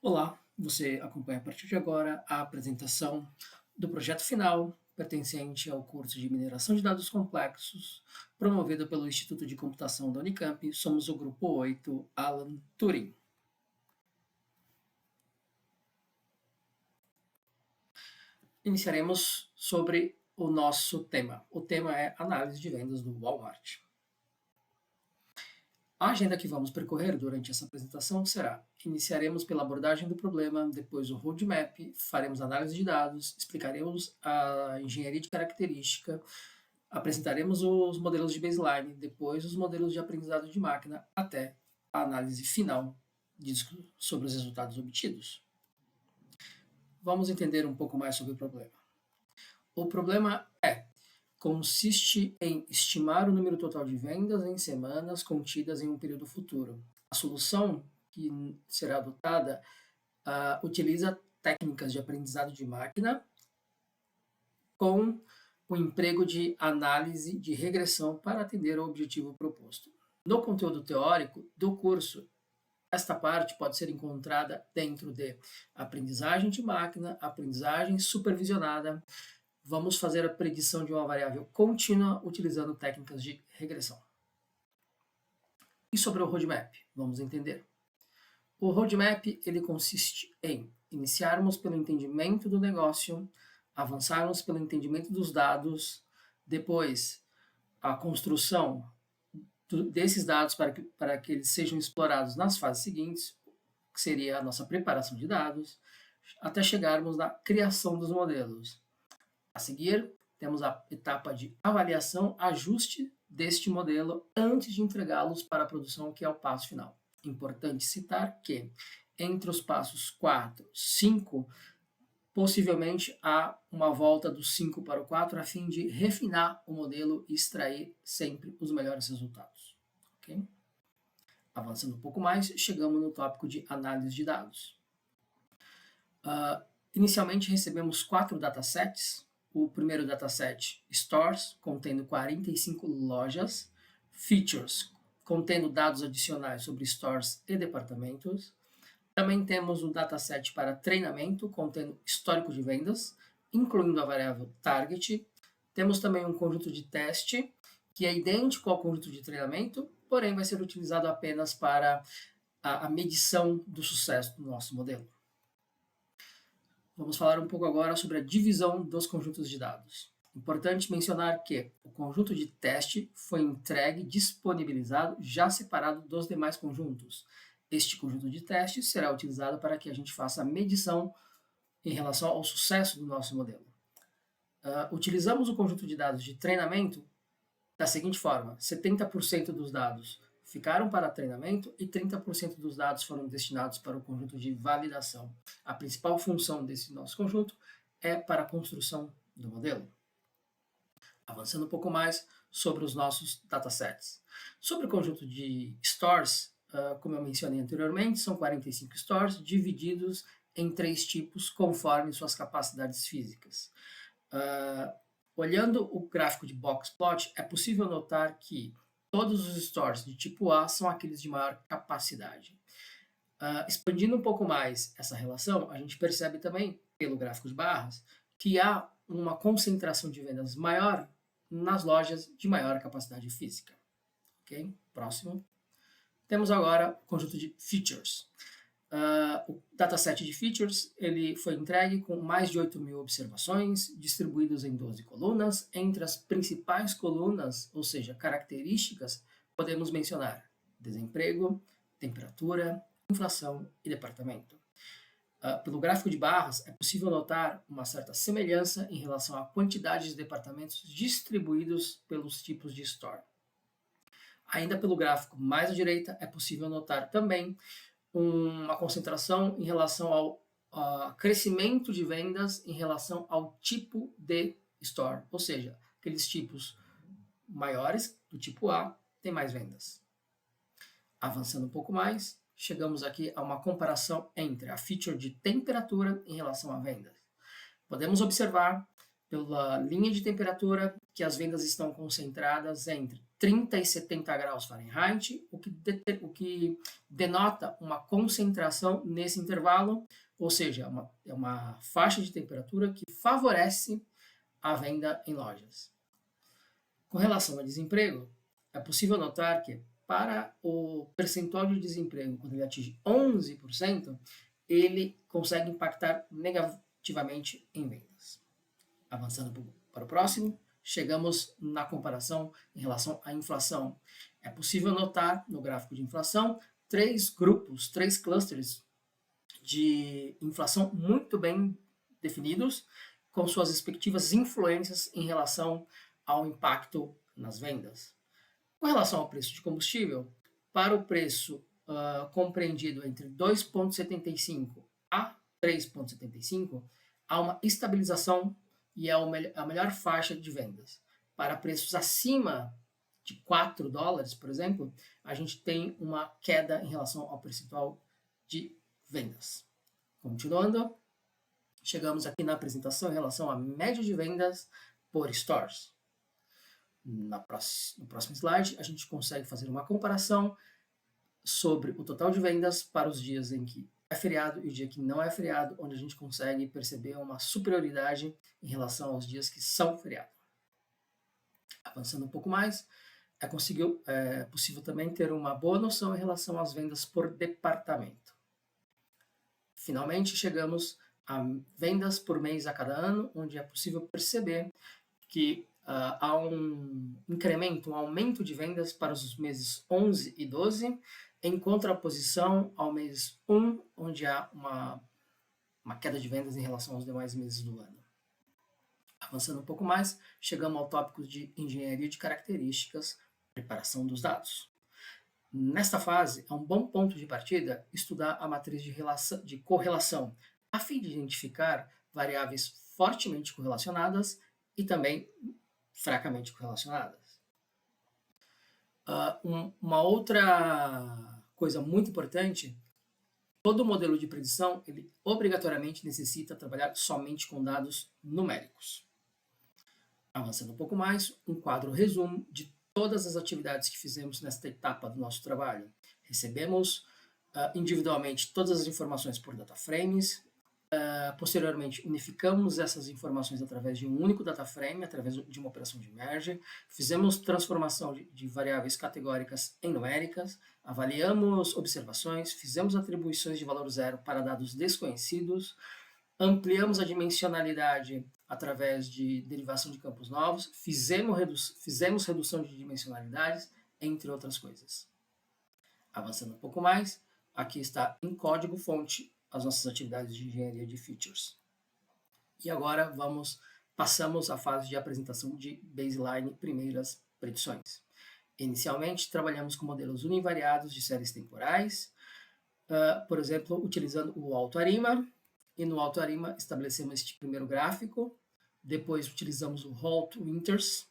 Olá, você acompanha a partir de agora a apresentação do projeto final pertencente ao curso de Mineração de Dados Complexos, promovido pelo Instituto de Computação da Unicamp. Somos o grupo 8, Alan Turing. Iniciaremos sobre o nosso tema. O tema é análise de vendas do Walmart. A agenda que vamos percorrer durante essa apresentação será: iniciaremos pela abordagem do problema, depois o roadmap, faremos análise de dados, explicaremos a engenharia de característica, apresentaremos os modelos de baseline, depois os modelos de aprendizado de máquina, até a análise final sobre os resultados obtidos. Vamos entender um pouco mais sobre o problema. O problema consiste em estimar o número total de vendas em semanas contidas em um período futuro. A solução que será adotada utiliza técnicas de aprendizado de máquina com o emprego de análise de regressão para atender ao objetivo proposto. No conteúdo teórico do curso, esta parte pode ser encontrada dentro de aprendizagem de máquina, aprendizagem supervisionada. Vamos fazer a predição de uma variável contínua utilizando técnicas de regressão. E sobre o roadmap? Vamos entender. O roadmap ele consiste em iniciarmos pelo entendimento do negócio, avançarmos pelo entendimento dos dados, depois a construção desses dados para que eles sejam explorados nas fases seguintes, que seria a nossa preparação de dados, até chegarmos na criação dos modelos. A seguir, temos a etapa de avaliação, ajuste deste modelo antes de entregá-los para a produção, que é o passo final. Importante citar que, entre os passos 4 e 5, possivelmente há uma volta do 5 para o 4 a fim de refinar o modelo e extrair sempre os melhores resultados. Okay? Avançando um pouco mais, chegamos no tópico de análise de dados. Inicialmente recebemos 4 datasets. O primeiro dataset, Stores, contendo 45 lojas, Features, contendo dados adicionais sobre stores e departamentos. Também temos o dataset para treinamento, contendo histórico de vendas, incluindo a variável Target. Temos também um conjunto de teste, que é idêntico ao conjunto de treinamento, porém vai ser utilizado apenas para a medição do sucesso do nosso modelo. Vamos falar um pouco agora sobre a divisão dos conjuntos de dados. Importante mencionar que o conjunto de teste foi entregue, disponibilizado, já separado dos demais conjuntos. Este conjunto de teste será utilizado para que a gente faça a medição em relação ao sucesso do nosso modelo. Utilizamos o conjunto de dados de treinamento da seguinte forma: 70% dos dados ficaram para treinamento e 30% dos dados foram destinados para o conjunto de validação. A principal função desse nosso conjunto é para a construção do modelo. Avançando um pouco mais sobre os nossos datasets. Sobre o conjunto de stores, como eu mencionei anteriormente, são 45 stores divididos em 3 tipos conforme suas capacidades físicas. Olhando o gráfico de box plot, é possível notar que todos os stores de tipo A são aqueles de maior capacidade. Expandindo um pouco mais essa relação, a gente percebe também, pelo gráfico de barras, que há uma concentração de vendas maior nas lojas de maior capacidade física. Ok? Próximo. Temos agora o conjunto de features. O dataset de features ele foi entregue com mais de 8.000 observações, distribuídos em 12 colunas. Entre as principais colunas, ou seja, características, podemos mencionar desemprego, temperatura, inflação e departamento. Pelo gráfico de barras, é possível notar uma certa semelhança em relação à quantidade de departamentos distribuídos pelos tipos de store. Ainda pelo gráfico mais à direita, é possível notar também uma concentração em relação ao crescimento de vendas em relação ao tipo de store, ou seja, aqueles tipos maiores do tipo A têm mais vendas. Avançando um pouco mais, chegamos aqui a uma comparação entre a feature de temperatura em relação a vendas. Podemos observar pela linha de temperatura que as vendas estão concentradas entre 30 e 70 graus Fahrenheit, o que denota uma concentração nesse intervalo, ou seja, é uma faixa de temperatura que favorece a venda em lojas. Com relação ao desemprego, é possível notar que para o percentual de desemprego, quando ele atinge 11%, ele consegue impactar negativamente em vendas. Avançando para o próximo, chegamos na comparação em relação à inflação. É possível notar no gráfico de inflação três grupos, três clusters de inflação muito bem definidos, com suas respectivas influências em relação ao impacto nas vendas. Com relação ao preço de combustível, para o preço compreendido entre 2,75 a 3,75, há uma estabilização e é a melhor faixa de vendas. Para preços acima de 4 dólares, por exemplo, a gente tem uma queda em relação ao percentual de vendas. Continuando, chegamos aqui na apresentação em relação à média de vendas por stores. No próximo slide, a gente consegue fazer uma comparação sobre o total de vendas para os dias em que é feriado e o dia que não é feriado, onde a gente consegue perceber uma superioridade em relação aos dias que são feriado. Avançando um pouco mais, é possível também ter uma boa noção em relação às vendas por departamento. Finalmente, chegamos a vendas por mês a cada ano, onde é possível perceber que há um incremento, um aumento de vendas para os meses 11 e 12, em contraposição ao mês 1, onde há uma queda de vendas em relação aos demais meses do ano. Avançando um pouco mais, chegamos ao tópico de engenharia de características, preparação dos dados. Nesta fase, é um bom ponto de partida estudar a matriz de correlação, a fim de identificar variáveis fortemente correlacionadas e também fracamente correlacionadas. Uma outra coisa muito importante, todo modelo de predição, ele obrigatoriamente necessita trabalhar somente com dados numéricos. Avançando um pouco mais, um quadro resumo de todas as atividades que fizemos nesta etapa do nosso trabalho. Recebemos individualmente todas as informações por data frames, posteriormente, unificamos essas informações através de um único data frame, através de uma operação de merge, fizemos transformação de variáveis categóricas em numéricas, avaliamos observações, fizemos atribuições de valor zero para dados desconhecidos, ampliamos a dimensionalidade através de derivação de campos novos, fizemos redução de dimensionalidades, entre outras coisas. Avançando um pouco mais, aqui está em código-fonte as nossas atividades de engenharia de features. E agora passamos à fase de apresentação de baseline, primeiras predições. Inicialmente, trabalhamos com modelos univariados de séries temporais, por exemplo, utilizando o AutoArima, e no AutoArima estabelecemos este primeiro gráfico, depois utilizamos o Holt Winters,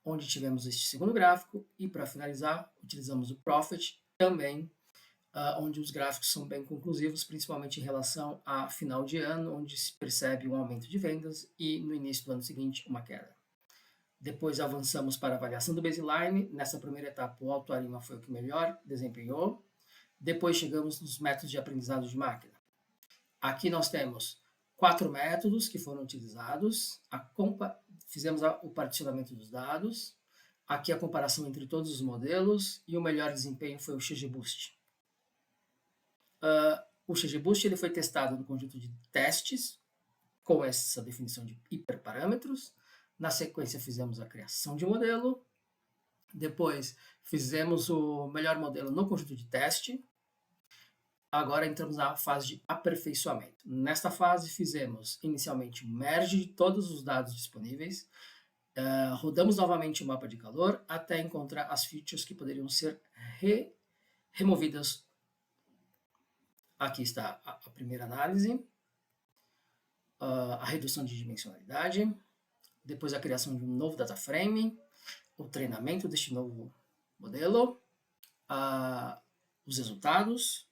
onde tivemos este segundo gráfico, e para finalizar, utilizamos o Prophet, também onde os gráficos são bem conclusivos, principalmente em relação a final de ano, onde se percebe um aumento de vendas e no início do ano seguinte uma queda. Depois avançamos para a avaliação do baseline. Nessa primeira etapa, o AutoArima foi o que melhor desempenhou. Depois chegamos nos métodos de aprendizado de máquina. Aqui nós temos 4 métodos que foram utilizados. Fizemos o particionamento dos dados. Aqui a comparação entre todos os modelos e o melhor desempenho foi o XGBoost. O XGBoost ele foi testado no conjunto de testes com essa definição de hiperparâmetros. Na sequência fizemos a criação de modelo. Depois fizemos o melhor modelo no conjunto de teste. Agora entramos na fase de aperfeiçoamento. Nesta fase fizemos inicialmente o merge de todos os dados disponíveis. Rodamos novamente o mapa de calor até encontrar as features que poderiam ser removidas. Aqui está a primeira análise, a redução de dimensionalidade, depois a criação de um novo data frame, o treinamento deste novo modelo, os resultados,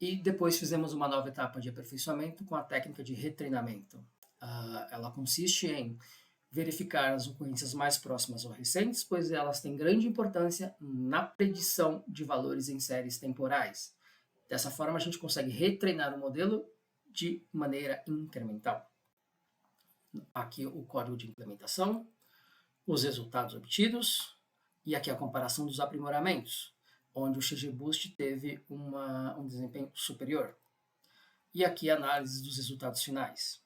e depois fizemos uma nova etapa de aperfeiçoamento com a técnica de retreinamento. Ela consiste em verificar as ocorrências mais próximas ou recentes, pois elas têm grande importância na predição de valores em séries temporais. Dessa forma, a gente consegue retreinar o modelo de maneira incremental. Aqui o código de implementação, os resultados obtidos, e aqui a comparação dos aprimoramentos, onde o XGBoost teve um desempenho superior. E aqui a análise dos resultados finais.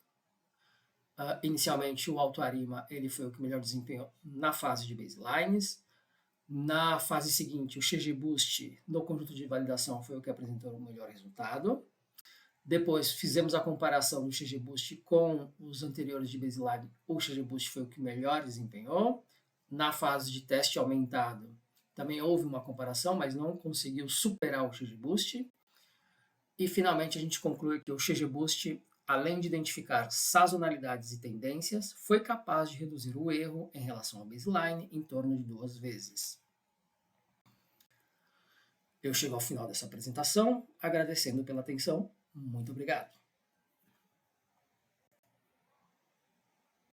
Inicialmente, o AutoArima ele foi o que melhor desempenhou na fase de baselines. Na fase seguinte, o XGBoost, no conjunto de validação, foi o que apresentou o melhor resultado. Depois, fizemos a comparação do XGBoost com os anteriores de baseline. O XGBoost foi o que melhor desempenhou. Na fase de teste aumentado, também houve uma comparação, mas não conseguiu superar o XGBoost. E, finalmente, a gente conclui que o XGBoost, além de identificar sazonalidades e tendências, foi capaz de reduzir o erro em relação ao baseline em torno de 2 vezes. Eu chego ao final dessa apresentação, agradecendo pela atenção. Muito obrigado.